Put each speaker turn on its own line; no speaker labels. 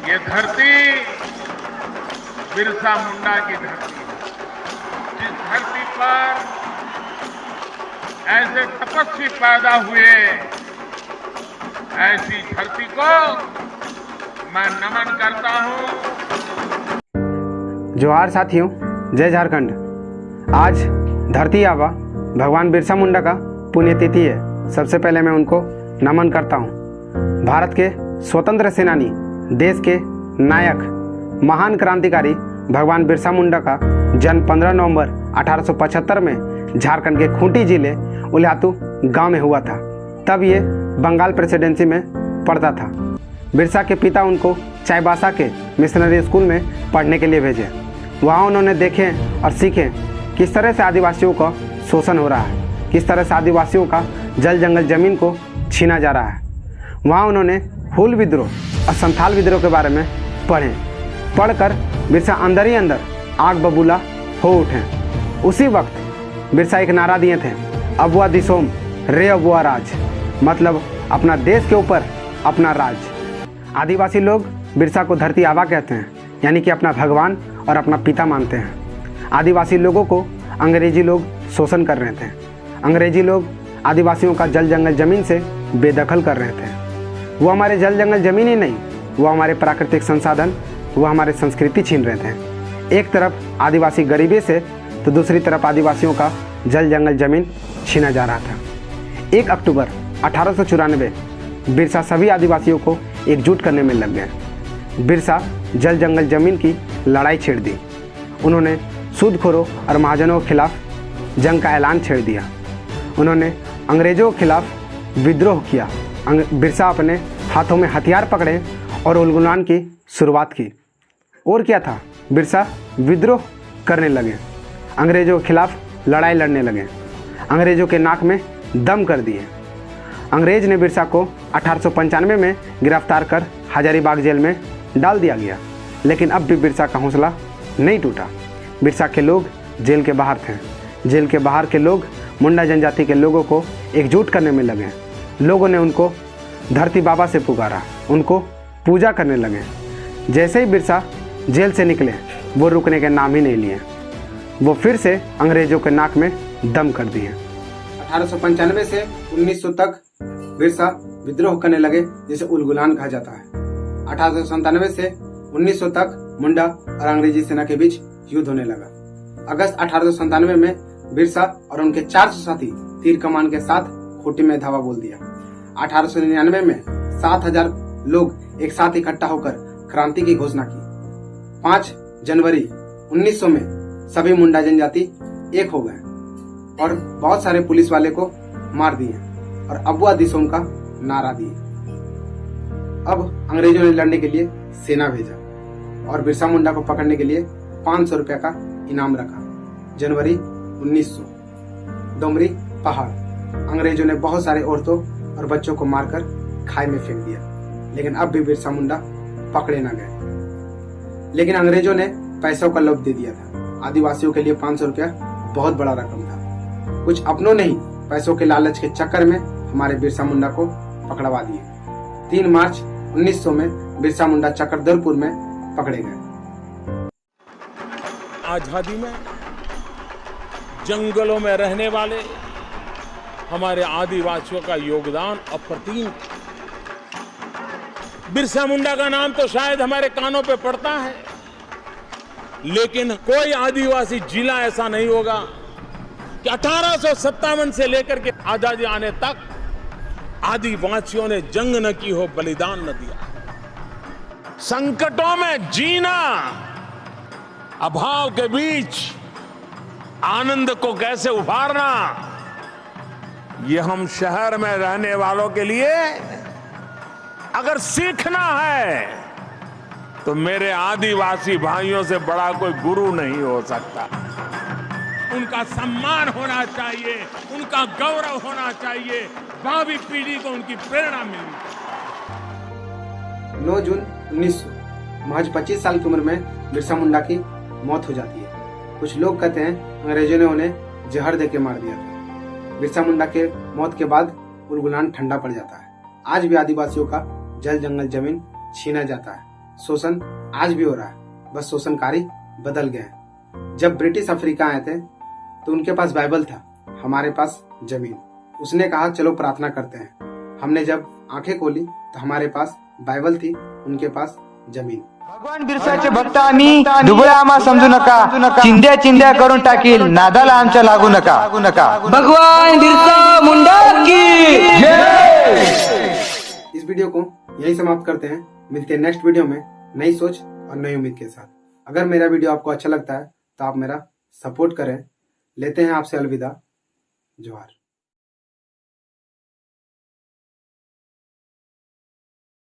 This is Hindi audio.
ये धरती बिरसा मुंडा की धरती है। जिस धरती पर ऐसे तपस्वी पैदा हुए, ऐसी धरती को मैं नमन करता हूं।
जोहार साथियों, जय झारखंड। आज धरती आबा भगवान बिरसा मुंडा का पुण्यतिथि है। सबसे पहले मैं उनको नमन करता हूँ। भारत के स्वतंत्र सेनानी, देश के नायक, महान क्रांतिकारी भगवान बिरसा मुंडा का जन्म 15 नवंबर 1875 में झारखंड के खूंटी जिले उलियातू गांव में हुआ था। तब ये बंगाल प्रेसिडेंसी में पढ़ता था। बिरसा के पिता उनको चाईबासा के मिशनरी स्कूल में पढ़ने के लिए भेजे। वहाँ उन्होंने देखे और सीखे किस तरह से आदिवासियों का शोषण हो रहा है, किस तरह से आदिवासियों का जल जंगल जमीन को छीना जा रहा है। वहाँ उन्होंने हूल विद्रोह और संथाल विद्रोह के बारे में पढ़कर बिरसा अंदर ही अंदर आग बबूला हो उठे। उसी वक्त बिरसा एक नारा दिए थे, अबुआ दिसोम रे अबुआ राज, मतलब अपना देश के ऊपर अपना राज। आदिवासी लोग बिरसा को धरती आबा कहते हैं, यानी कि अपना भगवान और अपना पिता मानते हैं। आदिवासी लोगों को अंग्रेजी लोग शोषण कर रहे थे। अंग्रेजी लोग आदिवासियों का जल जंगल जमीन से बेदखल कर रहे थे। वो हमारे जल जंगल जमीन ही नहीं, वो हमारे प्राकृतिक संसाधन, वो हमारे संस्कृति छीन रहे थे। एक तरफ आदिवासी गरीबी से तो दूसरी तरफ आदिवासियों का जल जंगल जमीन छीना जा रहा था। 1 अक्टूबर 1894 बिरसा सभी आदिवासियों को एकजुट करने में लग गए। बिरसा जल जंगल जमीन की लड़ाई छेड़ दी। उन्होंने सूदखोरों और महाजनों के खिलाफ जंग का ऐलान छेड़ दिया। उन्होंने अंग्रेजों के खिलाफ विद्रोह किया। बिरसा अपने हाथों में हथियार पकड़े और उलगुलान की शुरुआत की। और क्या था, बिरसा विद्रोह करने लगे, अंग्रेजों के खिलाफ लड़ाई लड़ने लगे, अंग्रेजों के नाक में दम कर दिए। अंग्रेज ने बिरसा को 1895 में गिरफ्तार कर हजारीबाग जेल में डाल दिया गया। लेकिन अब भी बिरसा का हौसला नहीं टूटा। बिरसा के लोग जेल के बाहर थे। जेल के बाहर के लोग मुंडा जनजाति के लोगों को एकजुट करने में लगे। लोगों ने उनको धरती बाबा से पुकारा, उनको पूजा करने लगे। जैसे ही बिरसा जेल से निकले, वो रुकने के नाम ही नहीं लिए। वो फिर से अंग्रेजों के नाक में दम कर दिए। 1895 से 1900 तक बिरसा विद्रोह करने लगे, जिसे उलगुलान कहा जाता है। 1897 से 1900 तक मुंडा और अंग्रेजी सेना के बीच युद्ध होने लगा। अगस्त 1897 में बिरसा और उनके 400 साथी तीर कमान के साथ खूंटी में धावा बोल दिया। 1899 में 7000 लोग एक साथ इकट्ठा होकर क्रांति की घोषणा की। 5 जनवरी 1900 में सभी मुंडा जनजाति एक हो गए और बहुत सारे पुलिस वाले को मार दिए और अबुआ दिसोम का नारा दिए। अब अंग्रेजों ने लड़ने के लिए सेना भेजा और बिरसा मुंडा को पकड़ने के लिए 500 रुपया का इनाम रखा। जनवरी 1900 डोमरी पहाड़, अंग्रेजों ने बहुत सारे औरतों और बच्चों को मारकर खाई में फेंक दिया। लेकिन अब भी बिरसा मुंडा पकड़े न गए। लेकिन अंग्रेजों ने पैसों का लोभ दे दिया था। आदिवासियों के लिए 500 रुपया बहुत बड़ा रकम था। कुछ अपनों ने ही पैसों के लालच के चक्कर में हमारे बिरसा मुंडा को पकड़वा दिए। 3 मार्च 1900 में बिरसा मुंडा चक्रधरपुर में पकड़े गए।
आजादी में जंगलों में रहने वाले हमारे आदिवासियों का योगदान अप्रतिम। बिरसा मुंडा का नाम तो शायद हमारे कानों पे पड़ता है, लेकिन कोई आदिवासी जिला ऐसा नहीं होगा कि 1857 से लेकर के आजादी आने तक आदिवासियों ने जंग न की हो, बलिदान न दिया। संकटों में जीना, अभाव के बीच आनंद को कैसे उभारना, ये हम शहर में रहने वालों के लिए अगर सीखना है तो मेरे आदिवासी भाइयों से बड़ा कोई गुरु नहीं हो सकता। उनका सम्मान होना चाहिए, उनका गौरव होना चाहिए, भावी पीढ़ी को उनकी प्रेरणा मिलनी चाहिए।
9 जून 1900 महज 25 साल की उम्र में बिरसा मुंडा की मौत हो जाती है। कुछ लोग कहते हैं अंग्रेजों ने उन्हें जहर देके मार दिया था। बिरसा मुंडा के मौत के बाद उलगुलान ठंडा पड़ जाता है। आज भी आदिवासियों का जल जंगल जमीन छीना जाता है, शोषण आज भी हो रहा है, बस शोषणकारी बदल गए हैं। जब ब्रिटिश अफ्रीका आए थे तो उनके पास बाइबल था, हमारे पास जमीन। उसने कहा चलो प्रार्थना करते हैं। हमने जब आंखें खोली तो हमारे पास बाइबल थी, उनके पास जमीन।
भगवान बिरसाचे भक्त आम्ही, दुबळा आम्हा समजू नका, चिंध्या चिंध्या करून टाकील, नादाला आमच्या लागू नका। भगवान बिरसा मुंडा की जय।
इस वीडियो को यही समाप्त करते हैं। मिलते हैं नेक्स्ट वीडियो में नई सोच और नई उम्मीद के साथ। अगर मेरा वीडियो आपको अच्छा लगता है तो आप मेरा सपोर्ट करें। लेते हैं आपसे अलविदा। जोहार।